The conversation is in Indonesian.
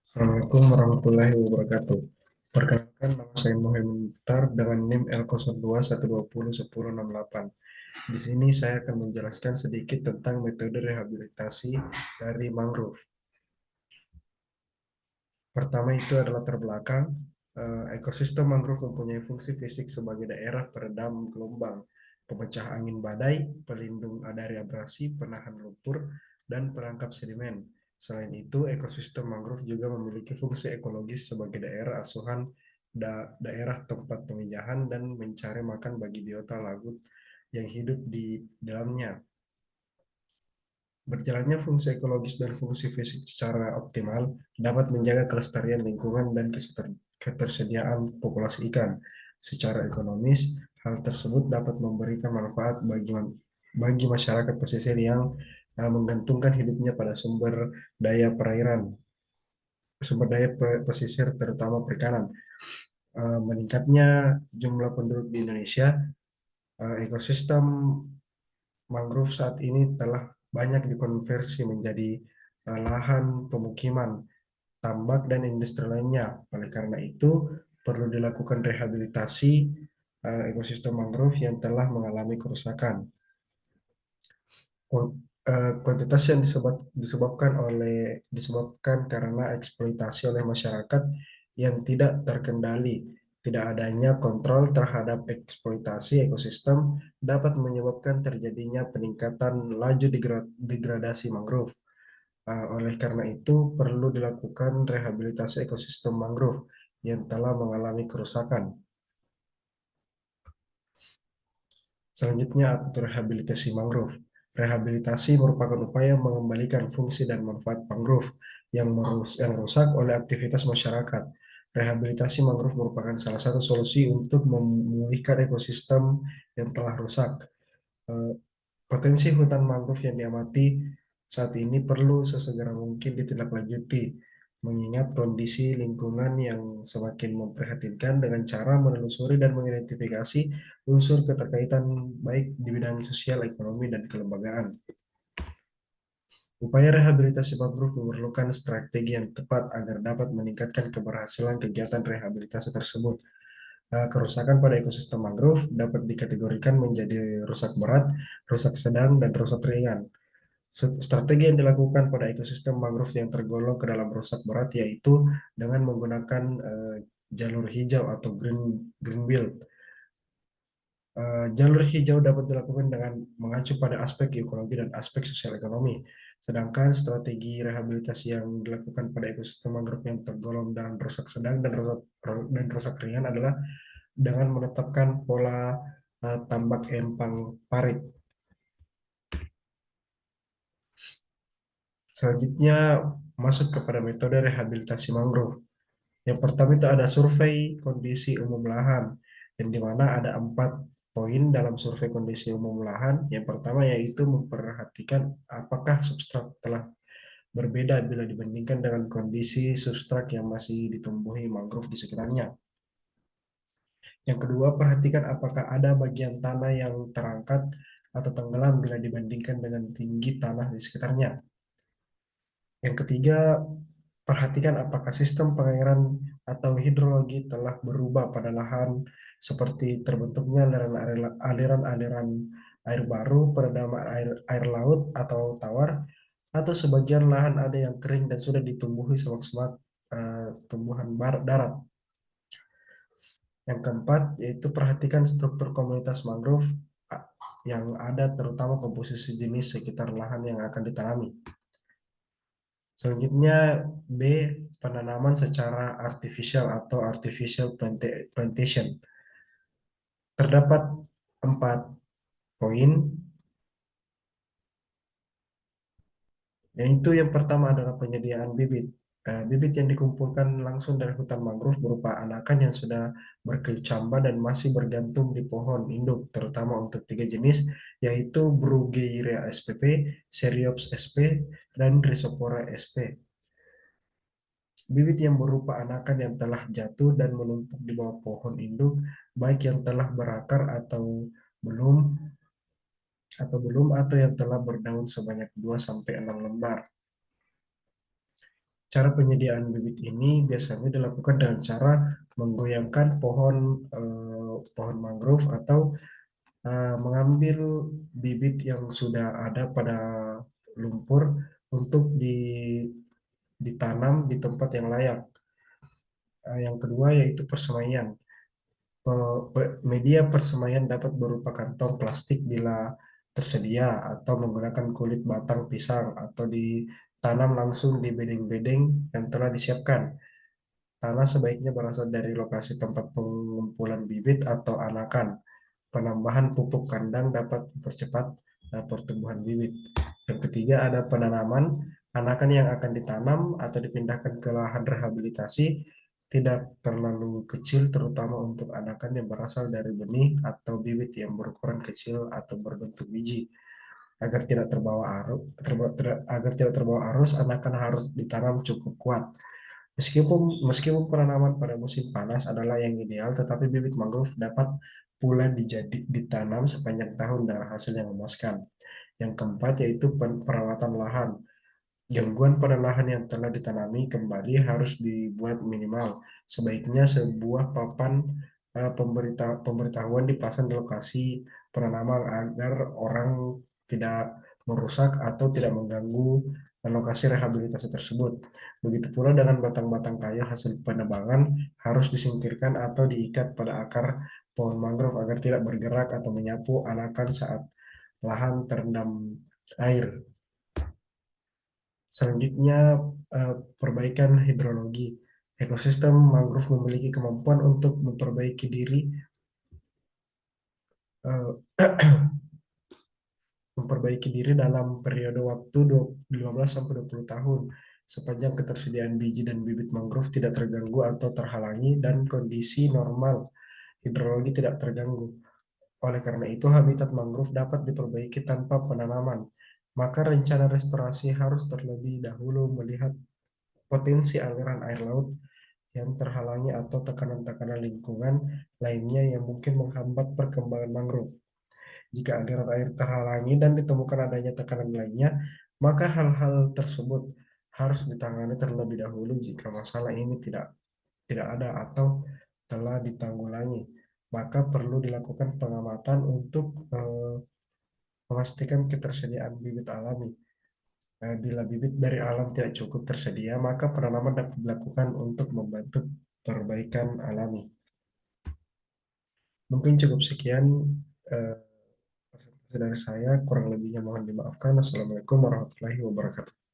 Assalamualaikum warahmatullahi wabarakatuh. Perkenalkan, nama saya Muhammad Mukhtar dengan NIM L0212010668. Di sini saya akan menjelaskan sedikit tentang metode rehabilitasi dari mangrove. Pertama itu adalah terbelakang. Ekosistem mangrove mempunyai fungsi fisik sebagai daerah peredam gelombang, pemecah angin badai, pelindung dari abrasi, penahan lumpur, dan perangkap sedimen. Selain itu, ekosistem mangrove juga memiliki fungsi ekologis sebagai daerah asuhan, daerah tempat pemijahan, dan mencari makan bagi biota laut yang hidup di dalamnya. Berjalannya fungsi ekologis dan fungsi fisik secara optimal dapat menjaga kelestarian lingkungan dan ketersediaan populasi ikan. Secara ekonomis, hal tersebut dapat memberikan manfaat bagi masyarakat pesisir yang menggantungkan hidupnya pada daya perairan, sumber daya pesisir terutama perikanan. Meningkatnya jumlah penduduk di Indonesia, ekosistem mangrove saat ini telah banyak dikonversi menjadi lahan pemukiman, tambak, dan industri lainnya. Oleh karena itu, perlu dilakukan rehabilitasi ekosistem mangrove yang telah mengalami kerusakan. Kuantitas yang disebabkan karena eksploitasi oleh masyarakat yang tidak terkendali. Tidak adanya kontrol terhadap eksploitasi ekosistem dapat menyebabkan terjadinya peningkatan laju degradasi mangrove. Oleh karena itu, perlu dilakukan rehabilitasi ekosistem mangrove yang telah mengalami kerusakan. Selanjutnya, rehabilitasi mangrove. Rehabilitasi merupakan upaya mengembalikan fungsi dan manfaat mangrove yang rusak oleh aktivitas masyarakat. Rehabilitasi mangrove merupakan salah satu solusi untuk memulihkan ekosistem yang telah rusak. Eh, Potensi hutan mangrove yang diamati saat ini perlu sesegera mungkin ditindaklanjuti, mengingat kondisi lingkungan yang semakin memprihatinkan dengan cara menelusuri dan mengidentifikasi unsur keterkaitan baik di bidang sosial, ekonomi, dan kelembagaan. Upaya rehabilitasi mangrove memerlukan strategi yang tepat agar dapat meningkatkan keberhasilan kegiatan rehabilitasi tersebut. Kerusakan pada ekosistem mangrove dapat dikategorikan menjadi rusak berat, rusak sedang, dan rusak ringan. Strategi yang dilakukan pada ekosistem mangrove yang tergolong ke dalam rusak berat yaitu dengan menggunakan jalur hijau atau green belt. Jalur hijau dapat dilakukan dengan mengacu pada aspek ekologi dan aspek sosial ekonomi. Sedangkan strategi rehabilitasi yang dilakukan pada ekosistem mangrove yang tergolong dalam rusak sedang dan rusak ringan adalah dengan menetapkan pola tambak empang parit. Selanjutnya masuk kepada metode rehabilitasi mangrove. Yang pertama itu ada survei kondisi umum lahan, yang dimana ada 4 poin dalam survei kondisi umum lahan. Yang pertama yaitu memperhatikan apakah substrat telah berbeda bila dibandingkan dengan kondisi substrat yang masih ditumbuhi mangrove di sekitarnya. Yang kedua, perhatikan apakah ada bagian tanah yang terangkat atau tenggelam bila dibandingkan dengan tinggi tanah di sekitarnya. Yang ketiga, perhatikan apakah sistem pengairan atau hidrologi telah berubah pada lahan seperti terbentuknya aliran-aliran air baru, peredaman air laut atau tawar, atau sebagian lahan ada yang kering dan sudah ditumbuhi semak-semak tumbuhan darat. Yang keempat, yaitu perhatikan struktur komunitas mangrove yang ada, terutama komposisi jenis sekitar lahan yang akan ditanami. Selanjutnya B, penanaman secara artificial atau artificial plantation. Terdapat 4 poin, yaitu yang pertama adalah penyediaan bibit. Bibit yang dikumpulkan langsung dari hutan mangrove berupa anakan yang sudah berkecambah dan masih bergantung di pohon induk, terutama untuk 3 jenis, yaitu Bruguiera spp, Seriops sp, dan Rhizopora sp. Bibit yang berupa anakan yang telah jatuh dan menumpuk di bawah pohon induk, baik yang telah berakar belum atau yang telah berdaun sebanyak 2 sampai 6 lembar. Cara penyediaan bibit ini biasanya dilakukan dengan cara menggoyangkan pohon mangrove atau mengambil bibit yang sudah ada pada lumpur untuk ditanam di tempat yang layak. Yang kedua yaitu persemaian. Media persemaian dapat berupa kantong plastik bila tersedia atau menggunakan kulit batang pisang atau ditanam langsung di bedeng-bedeng yang telah disiapkan. Tanah sebaiknya berasal dari lokasi tempat pengumpulan bibit atau anakan. Penambahan pupuk kandang dapat mempercepat pertumbuhan bibit. Yang ketiga ada penanaman. Anakan yang akan ditanam atau dipindahkan ke lahan rehabilitasi tidak terlalu kecil, terutama untuk anakan yang berasal dari benih atau bibit yang berukuran kecil atau berbentuk biji. Agar tidak terbawa arus, anakan harus ditanam cukup kuat. Meskipun penanaman pada musim panas adalah yang ideal, tetapi bibit mangrove dapat pula ditanam sepanjang tahun dengan hasil yang memuaskan. Yang keempat yaitu perawatan lahan. Gangguan pada lahan yang telah ditanami kembali harus dibuat minimal. Sebaiknya sebuah papan pemberitahuan dipasang di lokasi penanaman agar orang tidak merusak atau tidak mengganggu lokasi rehabilitasi tersebut. Begitu pula dengan batang-batang kayu hasil penebangan harus disingkirkan atau diikat pada akar pohon mangrove agar tidak bergerak atau menyapu anakan saat lahan terendam air. Selanjutnya, perbaikan hidrologi. Ekosistem mangrove memiliki kemampuan untuk eh, memperbaiki diri dalam periode waktu 15 sampai 20 tahun sepanjang ketersediaan biji dan bibit mangrove tidak terganggu atau terhalangi dan kondisi normal hidrologi tidak terganggu. Oleh karena itu, habitat mangrove dapat diperbaiki tanpa penanaman. Maka rencana restorasi harus terlebih dahulu melihat potensi aliran air laut yang terhalangi atau tekanan-tekanan lingkungan lainnya yang mungkin menghambat perkembangan mangrove. Jika aliran air terhalangi dan ditemukan adanya tekanan lainnya, maka hal-hal tersebut harus ditangani terlebih dahulu jika masalah ini tidak ada atau telah ditanggulangi. Maka perlu dilakukan pengamatan untuk memastikan ketersediaan bibit alami. Bila bibit dari alam tidak cukup tersedia, maka penanaman dapat dilakukan untuk membantu perbaikan alami. Mungkin cukup sekian eh, presentasi dari saya, kurang lebihnya mohon dimaafkan. Assalamualaikum warahmatullahi wabarakatuh.